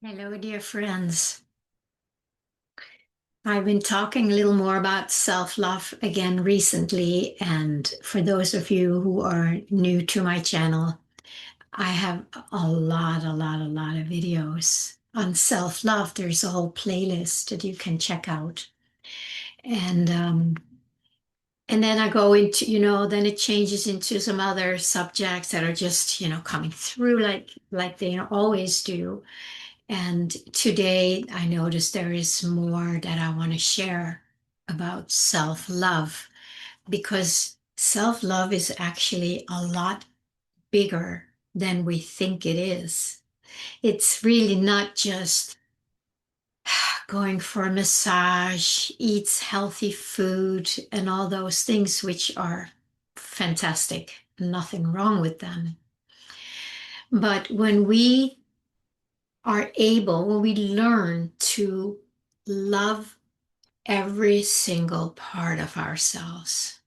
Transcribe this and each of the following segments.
Hello, dear friends. I've been talking a little more about self-love again recently, and for those of you who are new to my channel, I have a lot of videos on self-love. There's a whole playlist that you can check out. And and then I go into, then it changes into some other subjects that are just, coming through like they always do. And today I noticed there is more that I want to share about self-love because self-love is actually a lot bigger than we think it is. It's really not just going for a massage, eats healthy food, and all those things, which are fantastic. Nothing wrong with them. But when we learn to love every single part of ourselves.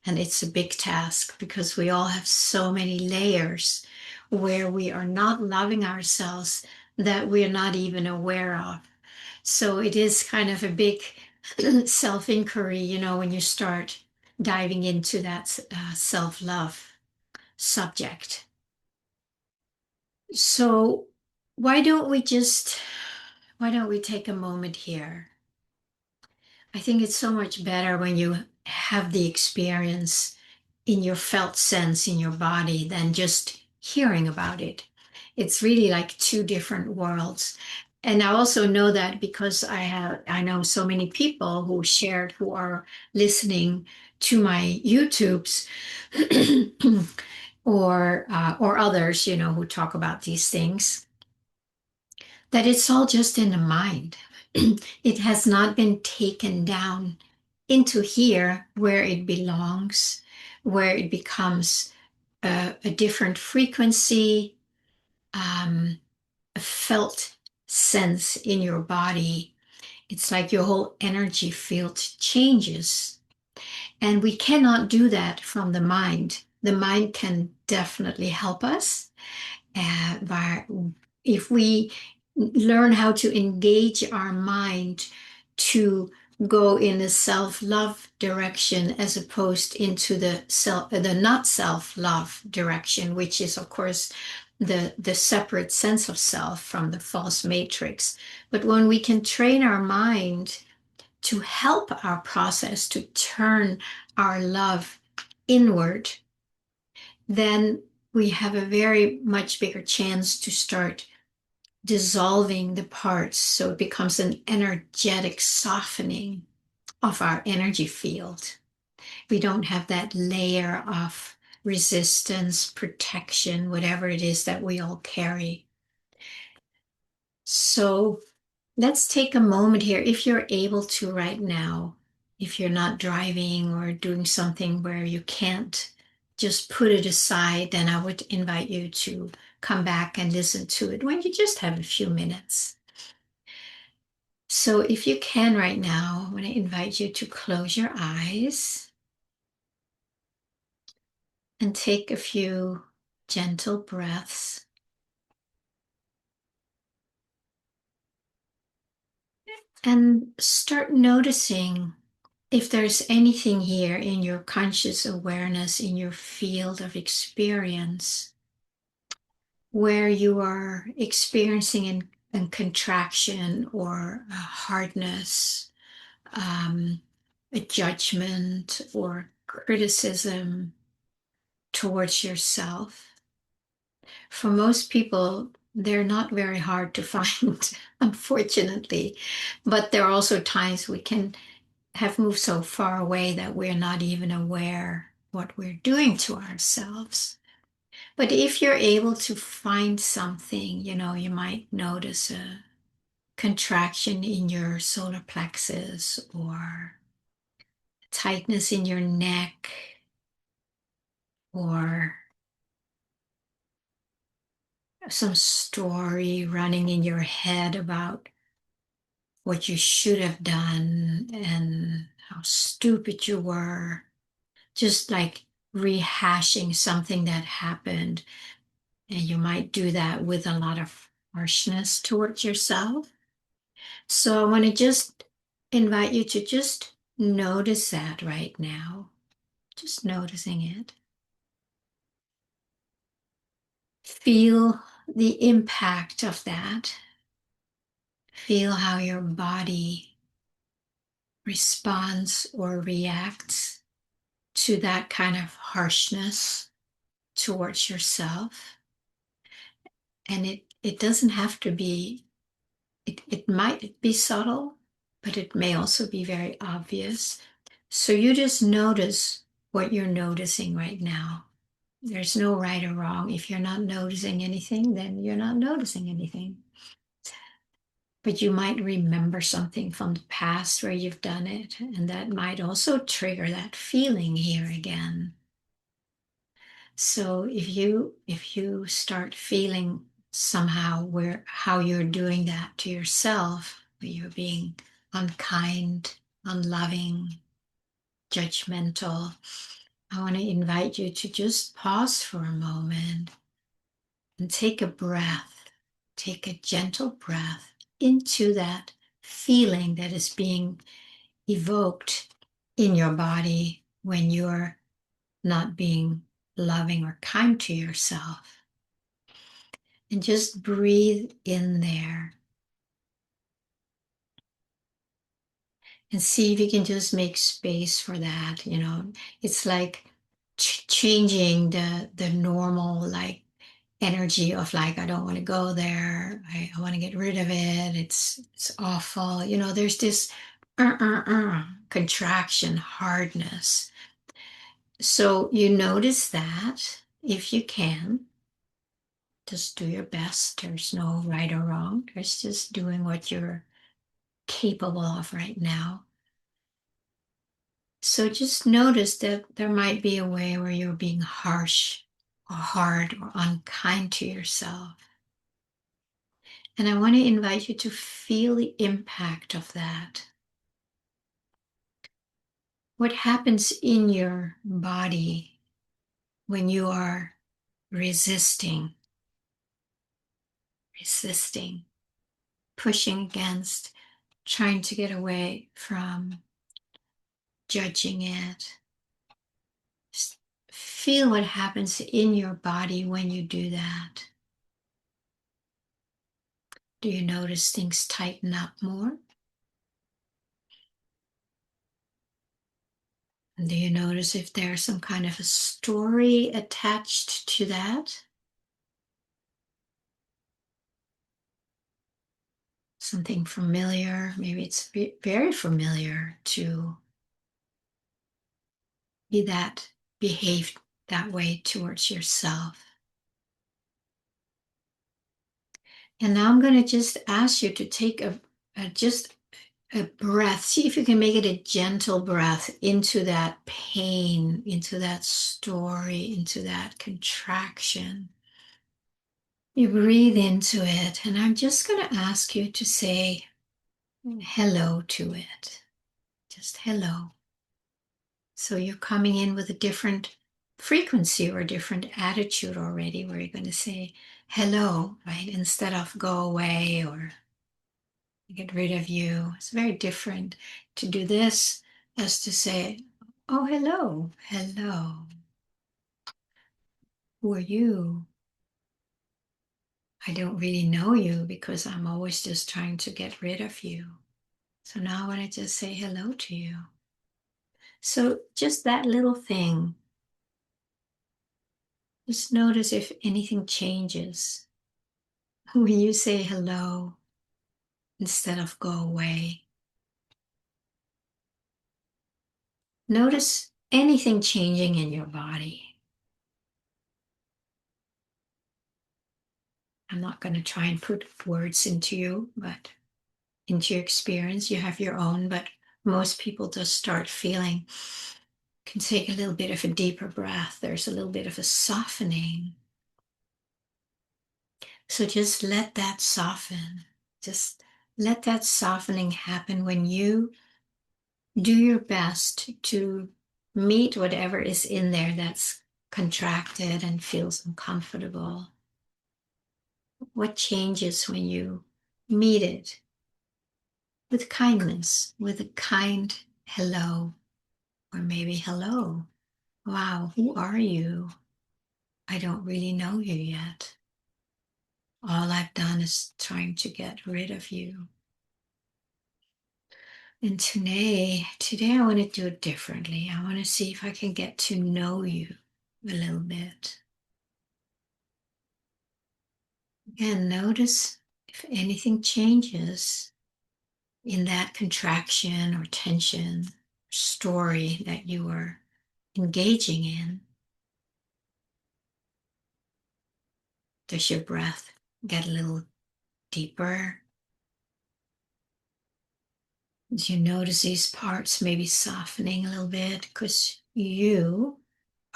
And it's a big task because we all have so many layers where we are not loving ourselves that we're not even aware of. So it is kind of a big self inquiry, when you start diving into that self love subject. So why don't we take a moment here? I think it's so much better when you have the experience in your felt sense in your body than just hearing about it. It's really like two different worlds. And I also know that because I know so many people who are listening to my YouTubes or others, who talk about these things, that it's all just in the mind. It has not been taken down into here where it belongs, where it becomes a different frequency, a felt sense in your body. It's like your whole energy field changes. And we cannot do that from the mind. The mind can definitely help us by if we learn how to engage our mind to go in the self-love direction as opposed into the not self-love direction, which is of course the separate sense of self from the false matrix. But when we can train our mind to help our process to turn our love inward, then we have a very much bigger chance to start dissolving the parts so it becomes an energetic softening of our energy field. We don't have that layer of resistance, protection, whatever it is that we all carry. So let's take a moment here. If you're able to right now, if you're not driving or doing something where you can't just put it aside, then I would invite you to come back and listen to it when you just have a few minutes. So if you can right now, I want to invite you to close your eyes and take a few gentle breaths. And start noticing if there's anything here in your conscious awareness, in your field of experience, where you are experiencing a contraction or a hardness, a judgment or criticism towards yourself. For most people, they're not very hard to find, unfortunately. But there are also times we can have moved so far away that we're not even aware what we're doing to ourselves. But if you're able to find something, you might notice a contraction in your solar plexus or tightness in your neck or some story running in your head about what you should have done and how stupid you were, just like rehashing something that happened. And you might do that with a lot of harshness towards yourself. So I want to just invite you to just notice that right now, just noticing it. Feel the impact of that. Feel how your body responds or reacts to that kind of harshness towards yourself. And it doesn't have to be, it might be subtle, but it may also be very obvious. So you just notice what you're noticing right now. There's no right or wrong. If you're not noticing anything, then you're not noticing anything. But you might remember something from the past where you've done it, and that might also trigger that feeling here again. So if you start feeling somehow how you're doing that to yourself, where you're being unkind, unloving, judgmental, I want to invite you to just pause for a moment and take a breath, take a gentle breath into that feeling that is being evoked in your body when you're not being loving or kind to yourself. And just breathe in there and see if you can just make space for that. It's like changing the normal like energy of like, I don't want to go there. I want to get rid of it. It's awful. There's this contraction, hardness. So you notice that if you can, just do your best. There's no right or wrong. There's just doing what you're capable of right now. So just notice that there might be a way where you're being harsh or hard or unkind to yourself. And I want to invite you to feel the impact of that. What happens in your body when you are resisting, pushing against, trying to get away from judging it? Just feel what happens in your body when you do that. Do you notice things tighten up more? And do you notice if there's some kind of a story attached to that? Something familiar, maybe it's very familiar to behave that way towards yourself. And now I'm going to just ask you to take just a breath. See if you can make it a gentle breath into that pain, into that story, into that contraction. You breathe into it, and I'm just going to ask you to say hello to it. Just hello. So you're coming in with a different frequency or a different attitude already, where you're going to say hello, right? Instead of go away or get rid of you. It's very different to do this as to say, oh, hello, hello. Who are you? I don't really know you because I'm always just trying to get rid of you. So now I want to just say hello to you. So just that little thing. Just notice if anything changes when you say hello instead of go away. Notice anything changing in your body. I'm not going to try and put words into you, but into your experience, you have your own, but most people just start feeling, can take a little bit of a deeper breath. There's a little bit of a softening. So just let that soften. Just let that softening happen when you do your best to meet whatever is in there that's contracted and feels uncomfortable. What changes when you meet it with kindness, with a kind hello, or maybe hello. Wow, who are you? I don't really know you yet. All I've done is trying to get rid of you. And today I want to do it differently. I want to see if I can get to know you a little bit. Again, notice if anything changes in that contraction or tension story that you are engaging in. Does your breath get a little deeper? Do you notice these parts maybe softening a little bit because you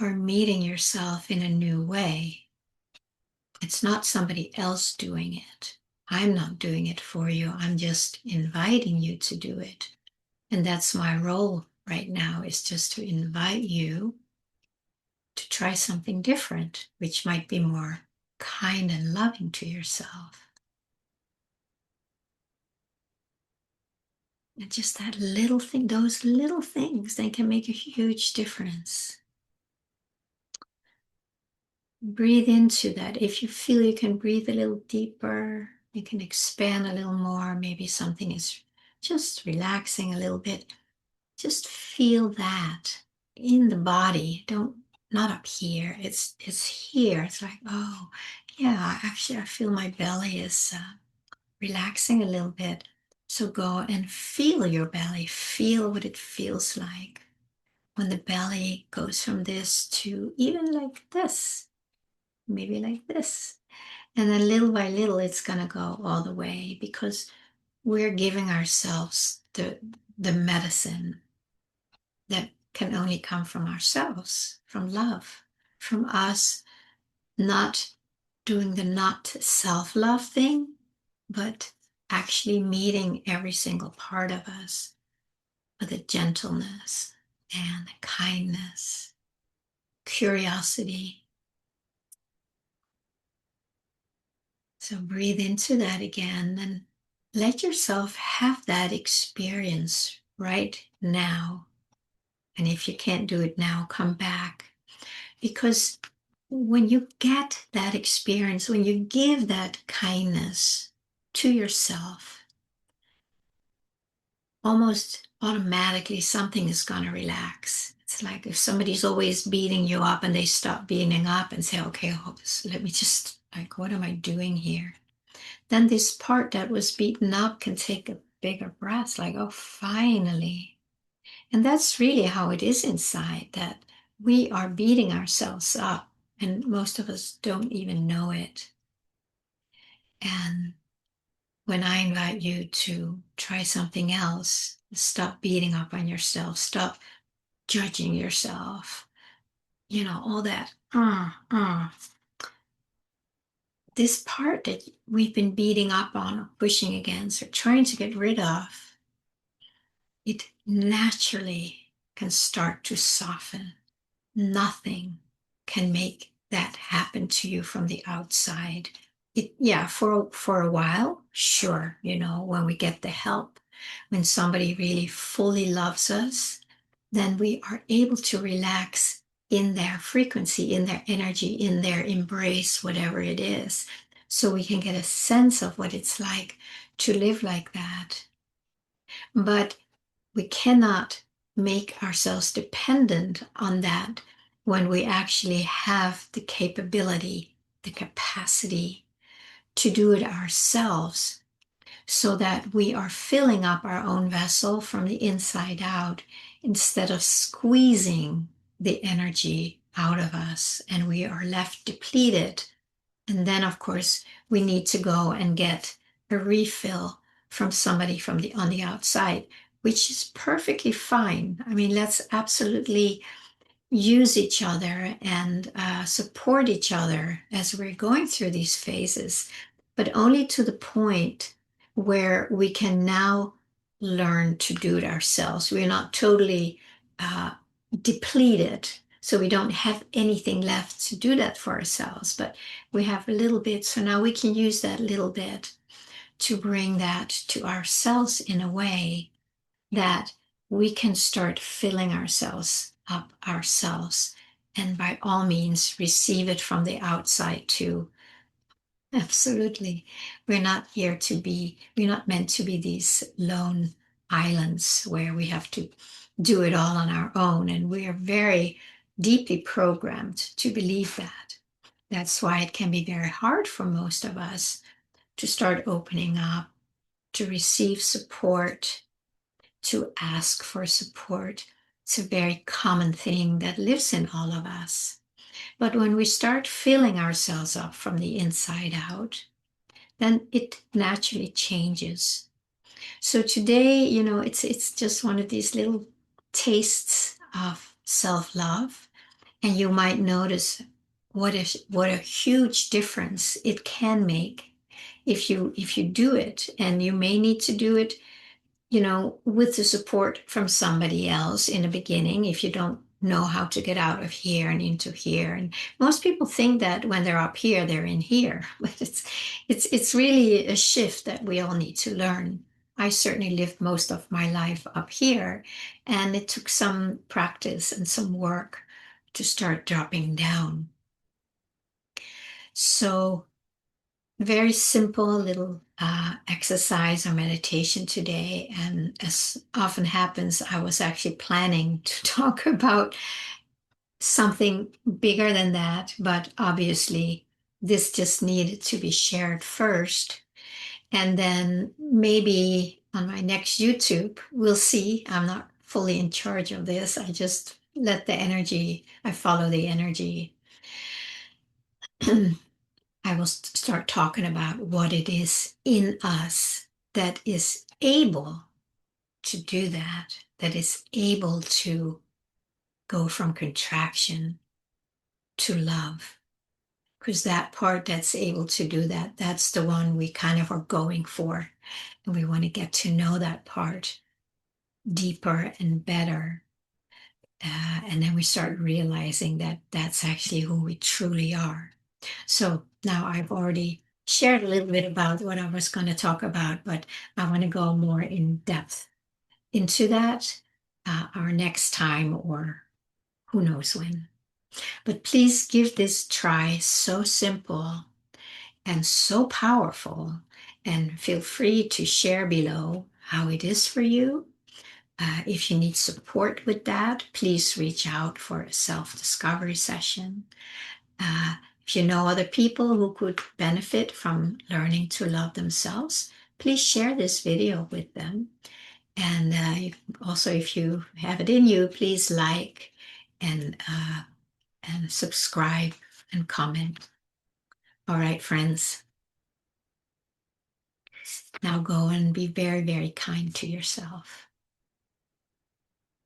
are meeting yourself in a new way? It's not somebody else doing it. I'm not doing it for you. I'm just inviting you to do it. And that's my role right now, is just to invite you to try something different, which might be more kind and loving to yourself. And just that little thing, those little things, they can make a huge difference. Breathe into that. If you feel you can breathe a little deeper, you can expand a little more. Maybe something is just relaxing a little bit. Just feel that in the body. Don't, not up here. It's here. It's like, oh, yeah, actually I feel my belly is relaxing a little bit. So go and feel your belly. Feel what it feels like when the belly goes from this to even like this, maybe like this. And then little by little, it's going to go all the way, because we're giving ourselves the medicine that can only come from ourselves, from love, from us not doing the not self-love thing, but actually meeting every single part of us with a gentleness and a kindness, curiosity. So breathe into that again and let yourself have that experience right now. And if you can't do it now, come back. Because when you get that experience, when you give that kindness to yourself, almost automatically something is going to relax. It's like if somebody's always beating you up and they stop beating up and say, okay, let me just, like, what am I doing here? Then this part that was beaten up can take a bigger breath, like, oh, finally. And that's really how it is inside, that we are beating ourselves up, and most of us don't even know it. And when I invite you to try something else, stop beating up on yourself, stop judging yourself, all that. This part that we've been beating up on, or pushing against, or trying to get rid of, it naturally can start to soften. Nothing can make that happen to you from the outside. Yeah, for a while, sure, when we get the help, when somebody really fully loves us, then we are able to relax in their frequency, in their energy, in their embrace, whatever it is. So we can get a sense of what it's like to live like that. But we cannot make ourselves dependent on that when we actually have the capability, the capacity to do it ourselves, so that we are filling up our own vessel from the inside out instead of squeezing the energy out of us, and we are left depleted. And then, of course, we need to go and get a refill from somebody on the outside, which is perfectly fine. I mean, let's absolutely use each other and support each other as we're going through these phases, but only to the point where we can now learn to do it ourselves. We're not totally depleted, So we don't have anything left to do that for ourselves, but we have a little bit. So now we can use that little bit to bring that to ourselves in a way that we can start filling ourselves up ourselves. And by all means, receive it from the outside too. Absolutely. We're not meant to be these lone islands where we have to do it all on our own. And we are very deeply programmed to believe that. That's why it can be very hard for most of us to start opening up, to receive support, to ask for support. It's a very common thing that lives in all of us. But when we start filling ourselves up from the inside out, then it naturally changes. So today, it's just one of these little tastes of self-love, and you might notice what a huge difference it can make if you do it. And you may need to do it with the support from somebody else in the beginning, if you don't know how to get out of here and into here. And most people think that when they're up here, they're in here, but it's really a shift that we all need to learn. I certainly lived most of my life up here, and it took some practice and some work to start dropping down. So very simple little exercise or meditation today. And as often happens, I was actually planning to talk about something bigger than that, but obviously this just needed to be shared first. And then maybe on my next YouTube, we'll see. I'm not fully in charge of this. I just let the energy, I follow the energy. I will start talking about what it is in us that is able to do that, that is able to go from contraction to love. Because that part that's able to do that, that's the one we kind of are going for. And we want to get to know that part deeper and better. And then we start realizing that that's actually who we truly are. So now I've already shared a little bit about what I was going to talk about, but I want to go more in depth into that our next time, or who knows when. But please give this try. So simple and so powerful. And feel free to share below how it is for you. If you need support with that, please reach out for a self-discovery session. Uh, if you know other people who could benefit from learning to love themselves, please share this video with them. And also, if you have it in you, please like and subscribe and comment. All right, friends. Now go and be very, very kind to yourself.